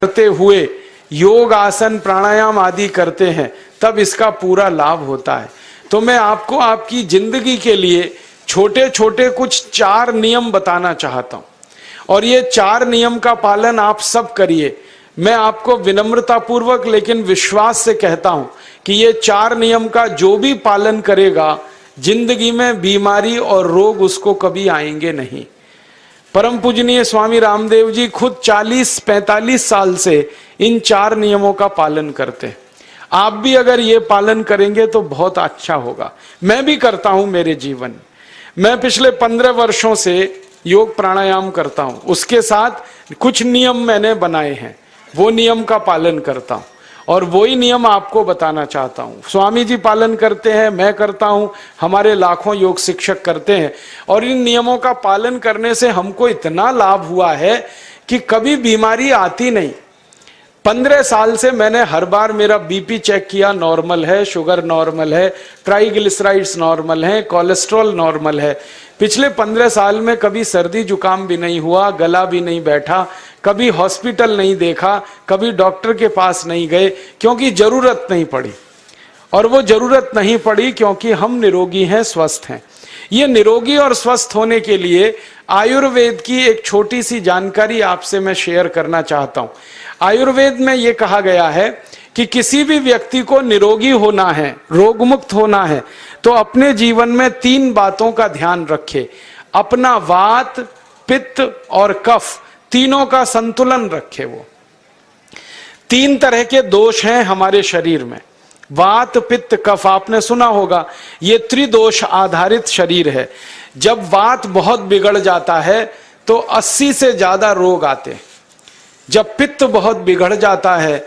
करते हुए योग आसन प्राणायाम आदि करते हैं तब इसका पूरा लाभ होता है। तो मैं आपको आपकी जिंदगी के लिए छोटे छोटे कुछ 4 नियम बताना चाहता हूं और ये 4 नियम का पालन आप सब करिए। मैं आपको विनम्रतापूर्वक लेकिन विश्वास से कहता हूं कि ये 4 नियम का जो भी पालन करेगा जिंदगी में बीमारी और रोग उसको कभी आएंगे नहीं। परम पूजनीय स्वामी रामदेव जी खुद 40-45 साल से इन 4 नियमों का पालन करते हैं। आप भी अगर ये पालन करेंगे तो बहुत अच्छा होगा। मैं भी करता हूं मेरे जीवन। मैं पिछले 15 वर्षों से योग प्राणायाम करता हूं, उसके साथ कुछ नियम मैंने बनाए हैं, वो नियम का पालन करता हूं और वही नियम आपको बताना चाहता हूं। स्वामी जी पालन करते हैं, मैं करता हूं, हमारे लाखों योग शिक्षक करते हैं और इन नियमों का पालन करने से हमको इतना लाभ हुआ है कि कभी बीमारी आती नहीं। 15 साल से मैंने हर बार मेरा बीपी चेक किया, नॉर्मल है, शुगर नॉर्मल है, ट्राइग्लिसराइड्स नॉर्मल है, कोलेस्ट्रॉल नॉर्मल है। पिछले 15 साल में कभी सर्दी जुकाम भी नहीं हुआ, गला भी नहीं बैठा, कभी हॉस्पिटल नहीं देखा, कभी डॉक्टर के पास नहीं गए, क्योंकि जरूरत नहीं पड़ी। और वो जरूरत नहीं पड़ी क्योंकि हम निरोगी हैं, स्वस्थ हैं। ये निरोगी और स्वस्थ होने के लिए आयुर्वेद की एक छोटी सी जानकारी आपसे मैं शेयर करना चाहता हूं। आयुर्वेद में ये कहा गया है कि किसी भी व्यक्ति को निरोगी होना है, रोग मुक्त होना है, तो अपने जीवन में 3 बातों का ध्यान रखे। अपना वात, पित्त और कफ तीनों का संतुलन रखे। वो 3 तरह के दोष हैं हमारे शरीर में, वात, पित्त, कफ। आपने सुना होगा ये त्रिदोष आधारित शरीर है। जब वात बहुत बिगड़ जाता है तो 80 से ज्यादा रोग आते हैं। जब पित्त बहुत बिगड़ जाता है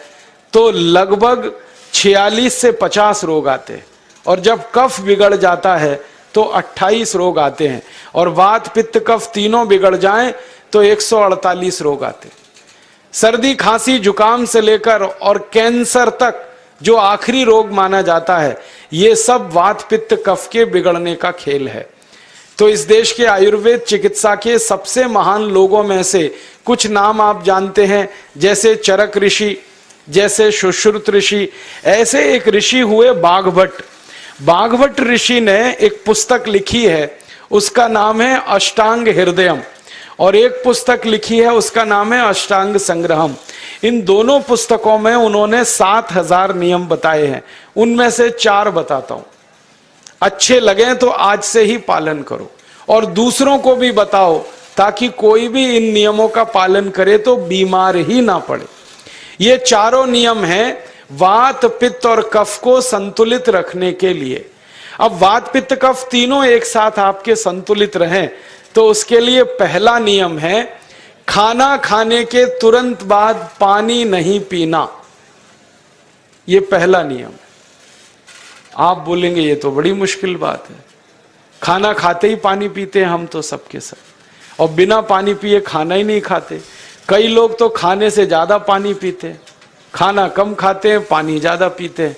तो लगभग 46 से 50 रोग आते हैं और जब कफ बिगड़ जाता है तो 28 रोग आते हैं और वात, पित्त, कफ तीनों बिगड़ जाएं तो 148 रोग आते हैं। सर्दी, खांसी, जुकाम से लेकर और कैंसर तक जो आखिरी रोग माना जाता है, ये सब वात, पित्त, कफ के बिगड़ने का खेल है। तो इस देश के आयुर्वेद चिकित्सा के सबसे महान लोगों में से कुछ नाम आप जानते हैं, जैसे चरक ऋषि, जैसे सुश्रुत ऋषि। ऐसे एक ऋषि हुए बाघभट्ट। बाघभट्ट ऋषि ने एक पुस्तक लिखी है, उसका नाम है अष्टांग हृदयम, और एक पुस्तक लिखी है उसका नाम है अष्टांग संग्रहम। इन दोनों पुस्तकों में उन्होंने 7000 नियम बताए हैं। उनमें से 4 बताता हूं, अच्छे लगे तो आज से ही पालन करो और दूसरों को भी बताओ ताकि कोई भी इन नियमों का पालन करे तो बीमार ही ना पड़े। ये चारों नियम हैं वात, पित्त और कफ को संतुलित रखने के लिए। अब वात, पित्त, कफ तीनों एक साथ आपके संतुलित रहें तो उसके लिए पहला नियम है खाना खाने के तुरंत बाद पानी नहीं पीना। ये पहला नियम है। आप बोलेंगे ये तो बड़ी मुश्किल बात है, खाना खाते ही पानी पीते हैं हम तो सबके सब, और बिना पानी पिए खाना ही नहीं खाते। कई लोग तो खाने से ज्यादा पानी पीते हैं, खाना कम खाते हैं, पानी ज्यादा पीते हैं।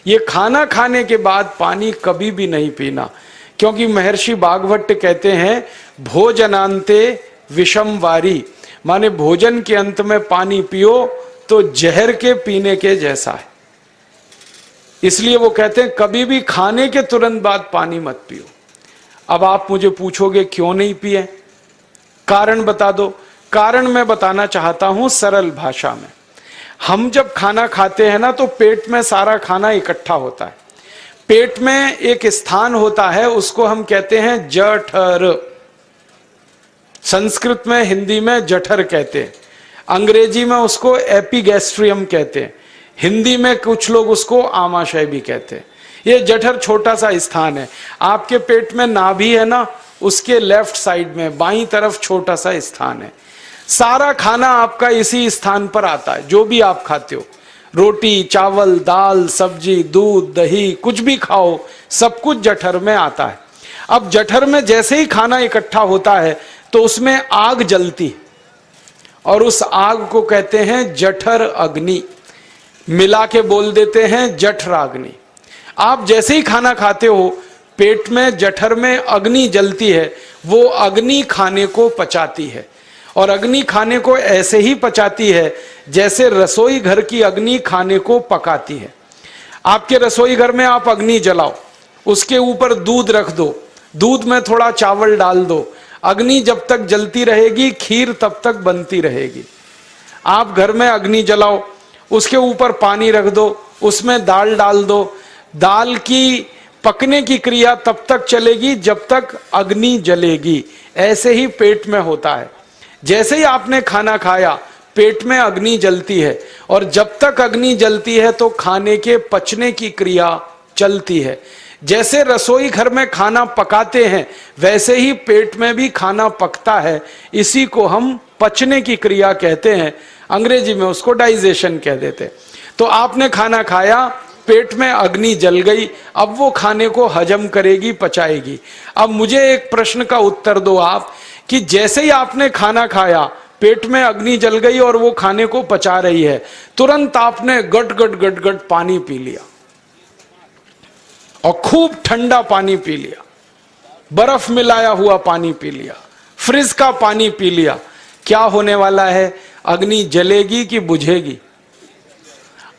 ये खाना खाने के बाद पानी कभी भी नहीं पीना, क्योंकि महर्षि बाघभट्ट कहते हैं भोजनांते विषम वारी, माने भोजन के अंत में पानी पियो तो जहर के पीने के जैसा है। इसलिए वो कहते हैं कभी भी खाने के तुरंत बाद पानी मत पियो। अब आप मुझे पूछोगे क्यों नहीं पिए, कारण बता दो। कारण मैं बताना चाहता हूं सरल भाषा में। हम जब खाना खाते हैं ना तो पेट में सारा खाना इकट्ठा होता है। पेट में एक स्थान होता है, उसको हम कहते हैं जठर। संस्कृत में, हिंदी में जठर कहते हैं, अंग्रेजी में उसको एपिगैस्ट्रियम कहते हैं, हिंदी में कुछ लोग उसको आमाशय भी कहते हैं। ये जठर छोटा सा स्थान है। आपके पेट में नाभि है ना, उसके लेफ्ट साइड में बाईं तरफ छोटा सा स्थान है। सारा खाना आपका इसी स्थान पर आता है। जो भी आप खाते हो, रोटी, चावल, दाल, सब्जी, दूध, दही, कुछ भी खाओ, सब कुछ जठर में आता है। अब जठर में जैसे ही खाना इकट्ठा होता है तो उसमें आग जलती है और उस आग को कहते हैं जठर अग्नि। मिला के बोल देते हैं जठराग्नि। आप जैसे ही खाना खाते हो पेट में, जठर में अग्नि जलती है, वो अग्नि खाने को पचाती है और अग्नि खाने को ऐसे ही पचाती है जैसे रसोई घर की अग्नि खाने को पकाती है। आपके रसोई घर में आप अग्नि जलाओ, उसके ऊपर दूध रख दो, दूध में थोड़ा चावल डाल दो, अग्नि जब तक जलती रहेगी खीर तब तक बनती रहेगी। आप घर में अग्नि जलाओ, उसके ऊपर पानी रख दो, उसमें दाल डाल दो, दाल की पकने की क्रिया तब तक चलेगी जब तक अग्नि जलेगी। ऐसे ही पेट में होता है, जैसे ही आपने खाना खाया पेट में अग्नि जलती है, और जब तक अग्नि जलती है तो खाने के पचने की क्रिया चलती है। जैसे रसोई घर में खाना पकाते हैं वैसे ही पेट में भी खाना पकता है, इसी को हम पचने की क्रिया कहते हैं, अंग्रेजी में उसको डाइजेशन कह देते। तो आपने खाना खाया, पेट में अग्नि जल गई, अब वो खाने को हजम करेगी, पचाएगी। अब मुझे एक प्रश्न का उत्तर दो आप, कि जैसे ही आपने खाना खाया पेट में अग्नि जल गई और वो खाने को पचा रही है, तुरंत आपने गट गट गट गट पानी पी लिया, और खूब ठंडा पानी पी लिया, बर्फ मिलाया हुआ पानी पी लिया, फ्रिज का पानी पी लिया। क्या होने वाला है? अग्नि जलेगी कि बुझेगी?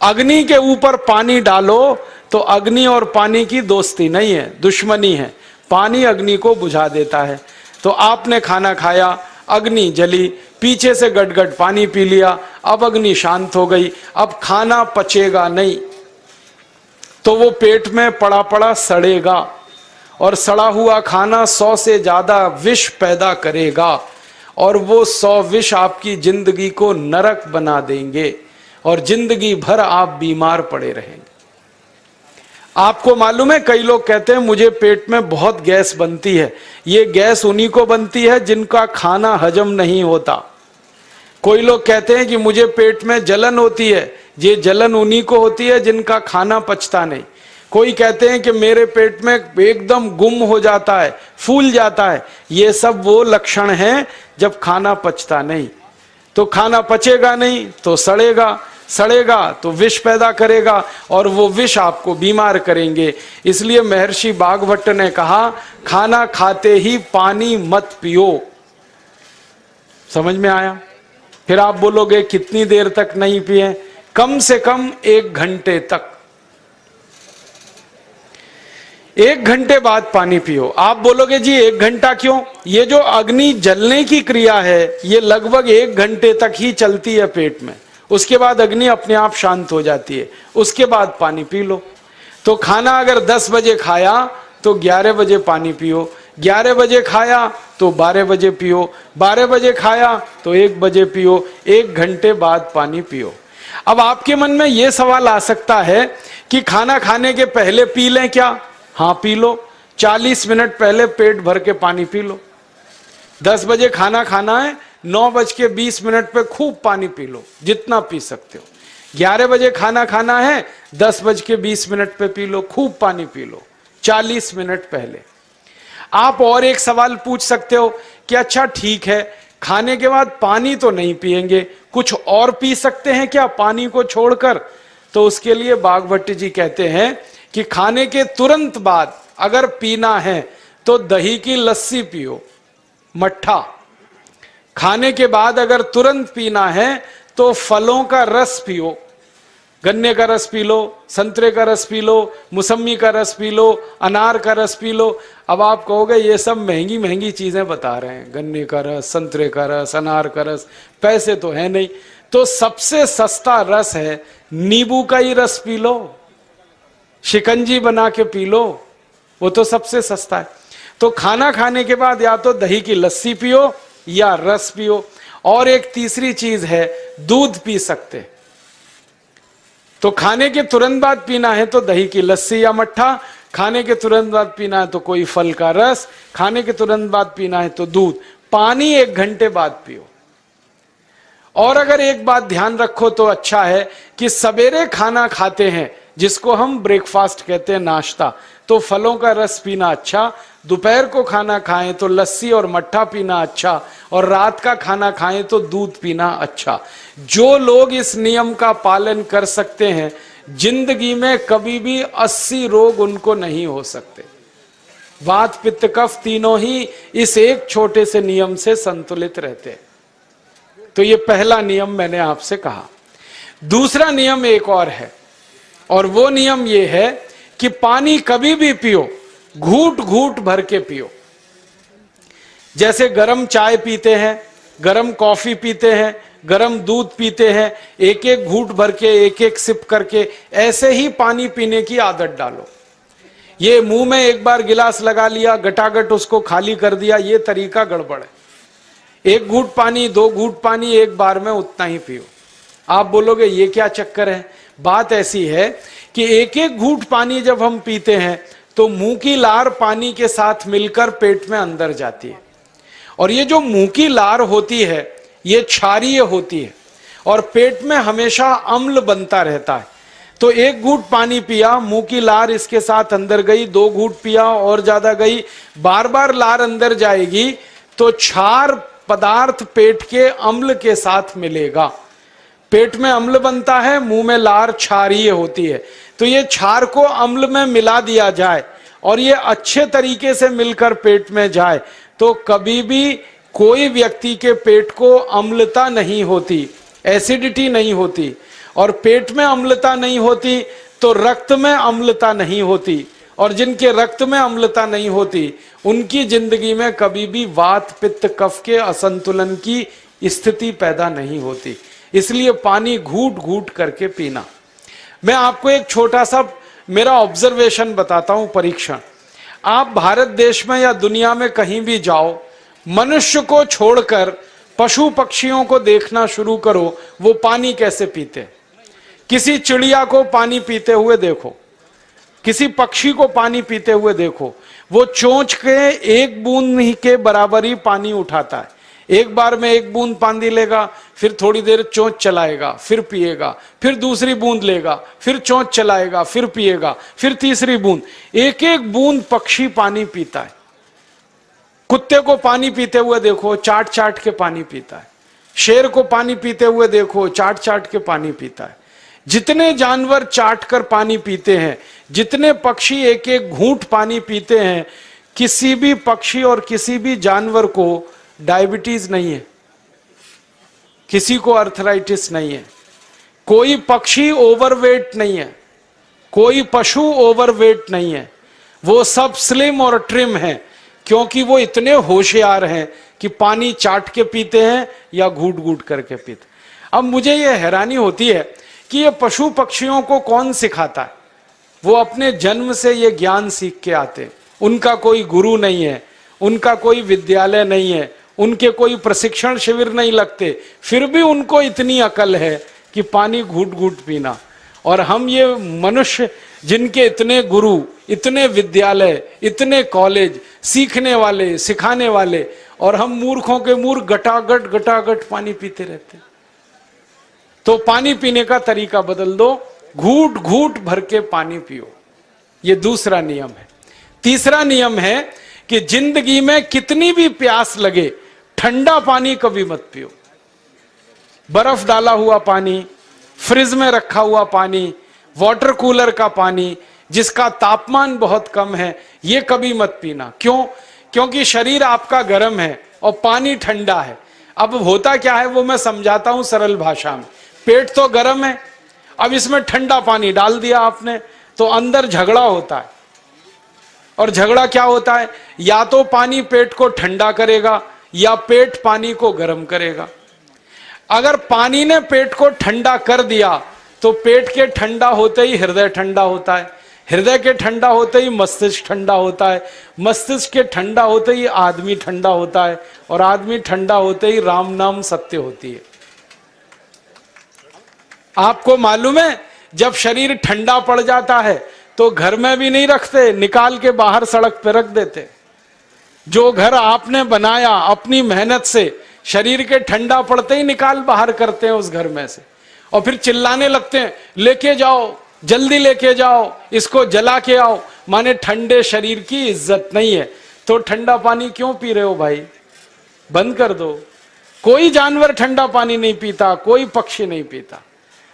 अग्नि के ऊपर पानी डालो तो अग्नि और पानी की दोस्ती नहीं है, दुश्मनी है। पानी अग्नि को बुझा देता है। तो आपने खाना खाया, अग्नि जली, पीछे से गटगट पानी पी लिया, अब अग्नि शांत हो गई, अब खाना पचेगा नहीं, तो वो पेट में पड़ा पड़ा सड़ेगा, और सड़ा हुआ खाना 100 से ज्यादा विष पैदा करेगा, और वो 100 विष आपकी जिंदगी को नरक बना देंगे, और जिंदगी भर आप बीमार पड़े रहेंगे। आपको मालूम है, कई लोग कहते हैं मुझे पेट में बहुत गैस बनती है। ये गैस उन्हीं को बनती है जिनका खाना हजम नहीं होता। कोई लोग कहते हैं कि मुझे पेट में जलन होती है, ये जलन उन्हीं को होती है जिनका खाना पचता नहीं। कोई कहते हैं कि मेरे पेट में एकदम गुम हो जाता है, फूल जाता है, ये सब वो लक्षण हैं जब खाना पचता नहीं। तो खाना पचेगा नहीं तो सड़ेगा, सड़ेगा तो विष पैदा करेगा, और वो विष आपको बीमार करेंगे। इसलिए महर्षि बागभट्ट ने कहा, खाना खाते ही पानी मत पियो। समझ में आया? फिर आप बोलोगे कितनी देर तक नहीं पिए? कम से कम 1 घंटे तक। 1 घंटे बाद पानी पियो। आप बोलोगे जी 1 घंटा क्यों? ये जो अग्नि जलने की क्रिया है ये लगभग 1 घंटे तक ही चलती है पेट में, उसके बाद अग्नि अपने आप शांत हो जाती है, उसके बाद पानी पी लो। तो खाना अगर 10 बजे खाया तो 11 बजे पानी पियो, 11 बजे खाया तो 12 बजे पियो, 12 बजे खाया तो 1 बजे पियो, 1 घंटे बाद पानी पियो। अब आपके मन में यह सवाल आ सकता है कि खाना खाने के पहले पी लें क्या? हाँ पी लो, 40 मिनट पहले पेट भर के पानी पी लो। 10 बजे खाना खाना है, 9:20 पे खूब पानी पी लो, जितना पी सकते हो। 11 बजे खाना खाना है, 10:20 पे पी लो, खूब पानी पी लो, 40 मिनट पहले। आप और एक सवाल पूछ सकते हो कि अच्छा ठीक है, खाने के बाद पानी तो नहीं पिएंगे, कुछ और पी सकते हैं क्या पानी को छोड़कर? तो उसके लिए बागभट्ट जी कहते हैं कि खाने के तुरंत बाद अगर पीना है तो दही की लस्सी पियो, मट्ठा। खाने के बाद अगर तुरंत पीना है तो फलों का रस पियो, गन्ने का रस पी लो, संतरे का रस पी लो, मौसमी का रस पी लो, अनार का रस पी लो। अब आप कहोगे ये सब महंगी महंगी चीजें बता रहे हैं, गन्ने का रस, संतरे का रस, अनार का रस, पैसे तो है नहीं। तो सबसे सस्ता रस है नींबू का ही रस पी लो, शिकंजी बना के पी लो, वो तो सबसे सस्ता है। तो खाना खाने के बाद या तो दही की लस्सी पियो या रस पियो। और एक तीसरी चीज है, दूध पी सकते। तो खाने के तुरंत बाद पीना है तो दही की लस्सी या मट्ठा, खाने के तुरंत बाद पीना है तो कोई फल का रस, खाने के तुरंत बाद पीना है तो दूध। पानी 1 घंटे बाद पियो। और अगर एक बात ध्यान रखो तो अच्छा है कि सवेरे खाना खाते हैं जिसको हम ब्रेकफास्ट कहते हैं, नाश्ता, तो फलों का रस पीना अच्छा, दोपहर को खाना खाएं तो लस्सी और मट्ठा पीना अच्छा, और रात का खाना खाएं तो दूध पीना अच्छा। जो लोग इस नियम का पालन कर सकते हैं जिंदगी में कभी भी 80 रोग उनको नहीं हो सकते। वात पित्त कफ तीनों ही इस एक छोटे से नियम से संतुलित रहते हैं। तो ये पहला नियम मैंने आपसे कहा। दूसरा नियम एक और है, और वो नियम ये है कि पानी कभी भी पियो, घूट घूट भर के पियो। जैसे गरम चाय पीते हैं, गरम कॉफी पीते हैं, गरम दूध पीते हैं, एक एक घूट भर के, एक एक सिप करके, ऐसे ही पानी पीने की आदत डालो। ये मुंह में एक बार गिलास लगा लिया, गटागट उसको खाली कर दिया, ये तरीका गड़बड़ है। एक घूट पानी, दो घूट पानी एक बार में उतना ही पियो। आप बोलोगे ये क्या चक्कर है? बात ऐसी है कि एक एक घूट पानी जब हम पीते हैं तो मुंह की लार पानी के साथ मिलकर पेट में अंदर जाती है, और ये जो मुंह की लार होती है ये क्षारीय होती है, और पेट में हमेशा अम्ल बनता रहता है। तो एक घूट पानी पिया, मुंह की लार इसके साथ अंदर गई, दो घूट पिया और ज्यादा गई, बार बार लार अंदर जाएगी तो क्षार पदार्थ पेट के अम्ल के साथ मिलेगा। पेट में अम्ल बनता है, मुंह में लार क्षारीय होती है। तो ये क्षार को अम्ल में मिला दिया जाए और ये अच्छे तरीके से मिलकर पेट में जाए तो कभी भी कोई व्यक्ति के पेट को अम्लता नहीं होती, एसिडिटी नहीं होती। और पेट में अम्लता नहीं होती तो रक्त में अम्लता नहीं होती, और जिनके रक्त में अम्लता नहीं होती उनकी जिंदगी में कभी भी वात पित्त कफ के असंतुलन की स्थिति पैदा नहीं होती। इसलिए पानी घूट घूट करके पीना। मैं आपको एक छोटा सा मेरा ऑब्जर्वेशन बताता हूं, परीक्षण। आप भारत देश में या दुनिया में कहीं भी जाओ, मनुष्य को छोड़कर पशु पक्षियों को देखना शुरू करो, वो पानी कैसे पीते। किसी चिड़िया को पानी पीते हुए देखो, किसी पक्षी को पानी पीते हुए देखो, वो चोंच के एक बूंद ही के बराबर ही पानी उठाता है। एक बार में एक बूंद पानी लेगा, फिर थोड़ी देर चोंच चलाएगा, फिर पिएगा, फिर दूसरी बूंद लेगा, फिर चोंच चलाएगा, फिर पिएगा, फिर तीसरी बूंद। एक एक बूंद पक्षी पानी पीता है। कुत्ते को पानी पीते हुए देखो, चाट चाट के पानी पीता है। शेर को पानी पीते हुए देखो, चाट चाट के पानी पीता है। जितने जानवर चाट कर पानी पीते हैं, जितने पक्षी एक एक घूंट पानी पीते हैं, किसी भी पक्षी और किसी भी जानवर को डायबिटीज नहीं है, किसी को अर्थराइटिस नहीं है, कोई पक्षी ओवरवेट नहीं है, कोई पशु ओवरवेट नहीं है। वो सब स्लिम और ट्रिम है, क्योंकि वो इतने होशियार हैं कि पानी चाट के पीते हैं या घूट घूट करके पीते। अब मुझे ये हैरानी होती है कि ये पशु पक्षियों को कौन सिखाता है? वो अपने जन्म से ये ज्ञान सीख के आते। उनका कोई गुरु नहीं है, उनका कोई विद्यालय नहीं है, उनके कोई प्रशिक्षण शिविर नहीं लगते, फिर भी उनको इतनी अकल है कि पानी घूट घूट पीना। और हम ये मनुष्य जिनके इतने गुरु, इतने विद्यालय, इतने कॉलेज, सीखने वाले, सिखाने वाले, और हम मूर्खों के मूर्ख गटागट गटागट पानी पीते रहते। तो पानी पीने का तरीका बदल दो, घूट घूट भर के पानी पियो। ये दूसरा नियम है। तीसरा नियम है कि जिंदगी में कितनी भी प्यास लगे, ठंडा पानी कभी मत पियो। बर्फ डाला हुआ पानी, फ्रिज में रखा हुआ पानी, वाटर कूलर का पानी जिसका तापमान बहुत कम है, ये कभी मत पीना। क्यों? क्योंकि शरीर आपका गर्म है और पानी ठंडा है। अब होता क्या है वो मैं समझाता हूं सरल भाषा में। पेट तो गर्म है, अब इसमें ठंडा पानी डाल दिया आपने, तो अंदर झगड़ा होता है। और झगड़ा क्या होता है? या तो पानी पेट को ठंडा करेगा या पेट पानी को गर्म करेगा। अगर पानी ने पेट को ठंडा कर दिया तो पेट के ठंडा होते ही हृदय ठंडा होता है, हृदय के ठंडा होते ही मस्तिष्क ठंडा होता है, मस्तिष्क के ठंडा होते ही आदमी ठंडा होता है, और आदमी ठंडा होते ही राम नाम सत्य होती है। आपको मालूम है, जब शरीर ठंडा पड़ जाता है तो घर में भी नहीं रखते, निकाल के बाहर सड़क पे रख देते। जो घर आपने बनाया अपनी मेहनत से, शरीर के ठंडा पड़ते ही निकाल बाहर करते हैं उस घर में से, और फिर चिल्लाने लगते हैं, लेके जाओ, जल्दी लेके जाओ, इसको जला के आओ। माने ठंडे शरीर की इज्जत नहीं है। तो ठंडा पानी क्यों पी रहे हो भाई? बंद कर दो। कोई जानवर ठंडा पानी नहीं पीता, कोई पक्षी नहीं पीता।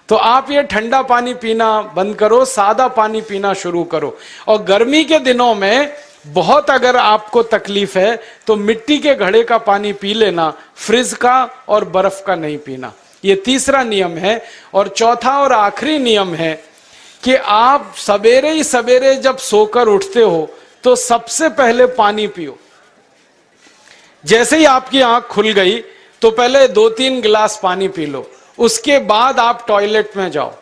तो आप ये ठंडा पानी पीना बंद करो, सादा पानी पीना शुरू करो। और गर्मी के दिनों में बहुत अगर आपको तकलीफ है तो मिट्टी के घड़े का पानी पी लेना, फ्रिज का और बर्फ का नहीं पीना। ये तीसरा नियम है। और चौथा और आखिरी नियम है कि आप सवेरे ही सवेरे जब सोकर उठते हो तो सबसे पहले पानी पियो। जैसे ही आपकी आंख खुल गई तो पहले 2-3 गिलास पानी पी लो, उसके बाद आप टॉयलेट में जाओ।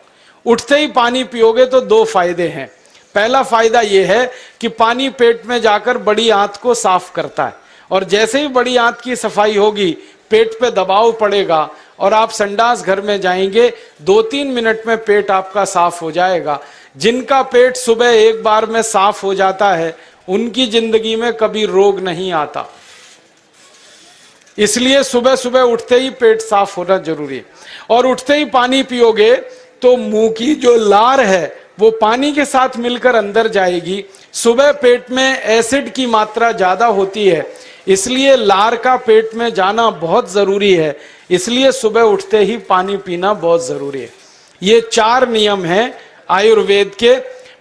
उठते ही पानी पियोगे तो 2 फायदे हैं। पहला फायदा यह है कि पानी पेट में जाकर बड़ी आंत को साफ करता है, और जैसे ही बड़ी आंत की सफाई होगी पेट पे दबाव पड़ेगा और आप संडास घर में जाएंगे, 2-3 मिनट में पेट आपका साफ हो जाएगा। जिनका पेट सुबह एक बार में साफ हो जाता है उनकी जिंदगी में कभी रोग नहीं आता। इसलिए सुबह सुबह उठते ही पेट साफ होना जरूरी है। और उठते ही पानी पियोगे तो मुंह की जो लार है वो पानी के साथ मिलकर अंदर जाएगी। सुबह पेट में एसिड की मात्रा ज्यादा होती है, इसलिए लार का पेट में जाना बहुत जरूरी है। इसलिए सुबह उठते ही पानी पीना बहुत जरूरी है। ये 4 नियम हैं आयुर्वेद के।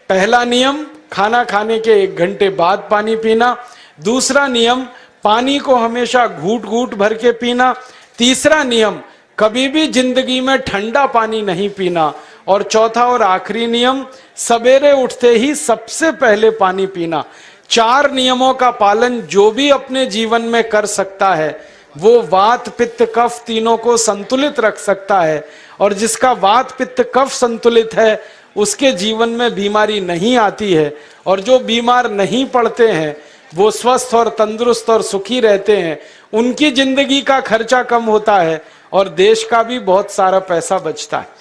पहला नियम, खाना खाने के 1 घंटे बाद पानी पीना। दूसरा नियम, पानी को हमेशा घूट घूट भर के पीना। तीसरा नियम, कभी भी जिंदगी में ठंडा पानी नहीं पीना। और चौथा और आखिरी नियम, सवेरे उठते ही सबसे पहले पानी पीना। 4 नियमों का पालन जो भी अपने जीवन में कर सकता है वो वात पित्त कफ तीनों को संतुलित रख सकता है। और जिसका वात पित्त कफ संतुलित है उसके जीवन में बीमारी नहीं आती है। और जो बीमार नहीं पड़ते हैं वो स्वस्थ और तंदुरुस्त और सुखी रहते हैं। उनकी जिंदगी का खर्चा कम होता है और देश का भी बहुत सारा पैसा बचता है।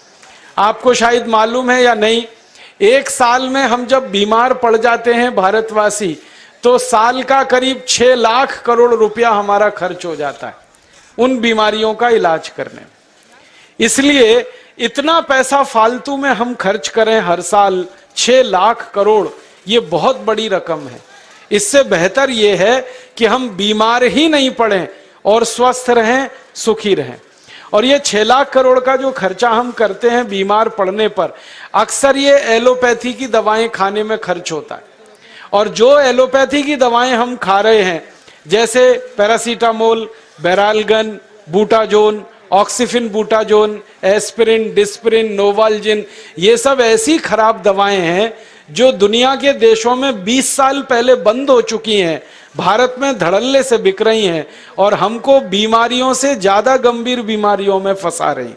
आपको शायद मालूम है या नहीं, 1 साल में हम जब बीमार पड़ जाते हैं भारतवासी तो साल का करीब 6 लाख करोड़ रुपया हमारा खर्च हो जाता है उन बीमारियों का इलाज करने में। इसलिए इतना पैसा फालतू में हम खर्च करें हर साल 6 लाख करोड़, ये बहुत बड़ी रकम है। इससे बेहतर यह है कि हम बीमार ही नहीं पड़ें और स्वस्थ रहें, सुखी रहें। और ये 6 लाख करोड़ का जो खर्चा हम करते हैं बीमार पड़ने पर, अक्सर ये एलोपैथी की दवाएं खाने में खर्च होता है। और जो एलोपैथी की दवाएं हम खा रहे हैं जैसे paracetamol, Baralgan, butazone, oxyphenbutazone, aspirin, Disprin, Novalgin, ये सब ऐसी खराब दवाएं हैं जो दुनिया के देशों में 20 साल पहले बंद हो चुकी हैं, भारत में धड़ल्ले से बिक रही हैं और हमको बीमारियों से ज्यादा गंभीर बीमारियों में फंसा रही।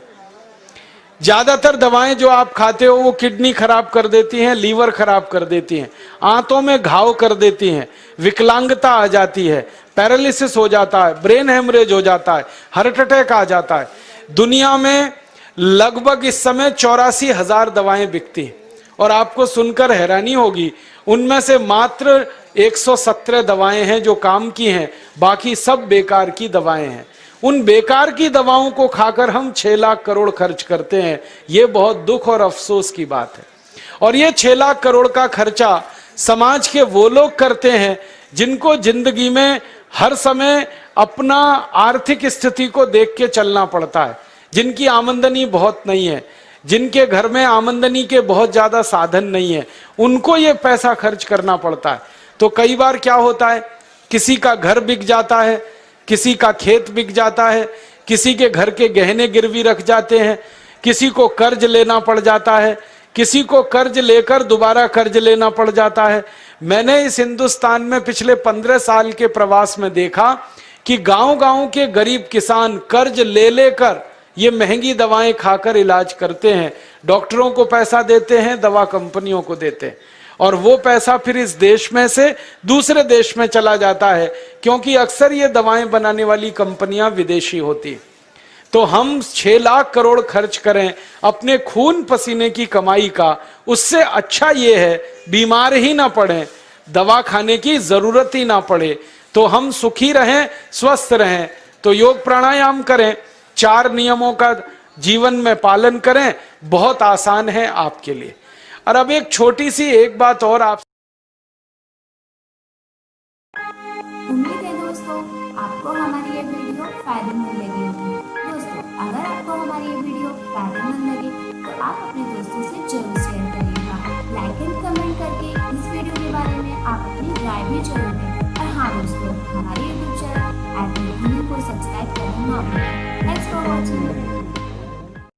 ज्यादातर दवाएं जो आप खाते हो वो किडनी खराब कर देती हैं, लीवर खराब कर देती हैं, आंतों में घाव कर देती हैं, विकलांगता आ जाती है, पैरालिसिस हो जाता है, ब्रेन हेमरेज हो जाता है, हार्ट अटैक आ जाता है। दुनिया में लगभग इस समय 84,000 दवाएं बिकती हैं और आपको सुनकर हैरानी होगी उनमें से मात्र 117 दवाएं हैं जो काम की हैं, बाकी सब बेकार की दवाएं हैं। उन बेकार की दवाओं को खाकर हम 6 लाख करोड़ खर्च करते हैं। ये बहुत दुख और अफसोस की बात है। और ये 6 लाख करोड़ का खर्चा समाज के वो लोग करते हैं जिनको जिंदगी में हर समय अपना आर्थिक स्थिति को देख के चलना पड़ता है, जिनकी आमदनी बहुत नहीं है, जिनके घर में आमदनी के बहुत ज्यादा साधन नहीं है, उनको ये पैसा खर्च करना पड़ता है। तो कई बार क्या होता है, किसी का घर बिक जाता है, किसी का खेत बिक जाता है, किसी के घर के गहने गिरवी रख जाते हैं, किसी को कर्ज लेना पड़ जाता है, किसी को कर्ज लेकर दोबारा कर्ज लेना पड़ जाता है। मैंने इस हिंदुस्तान में पिछले 15 साल के प्रवास में देखा कि गांव-गांव के गरीब किसान कर्ज ले लेकर ये महंगी दवाएं खाकर इलाज करते हैं, डॉक्टरों को पैसा देते हैं, दवा कंपनियों को देते हैं, और वो पैसा फिर इस देश में से दूसरे देश में चला जाता है, क्योंकि अक्सर ये दवाएं बनाने वाली कंपनियां विदेशी होती हैं। तो हम 6 लाख करोड़ खर्च करें अपने खून पसीने की कमाई का, उससे अच्छा ये है बीमार ही ना पड़े, दवा खाने की जरूरत ही ना पड़े, तो हम सुखी रहें, स्वस्थ रहें। तो योग प्राणायाम करें, 4 नियमों का जीवन में पालन करें, बहुत आसान है आपके लिए। और अब एक छोटी सी एक बात और आप, उम्मीद है दोस्तों आपको हमारी ये वीडियो फायदेमंद लगी होगी। दोस्तों अगर आपको हमारी ये वीडियो फायदेमंद लगे तो आप अपने दोस्तों से जरूर शेयर करिएगा। लाइक एंड कमेंट करके इस वीडियो के बारे में आप अपनी राय भी जरूर दें। और हाँ दोस्तों, हमारे YouTube चैनल को सब्सक्राइब करना ना भूलें। Thanks for watching.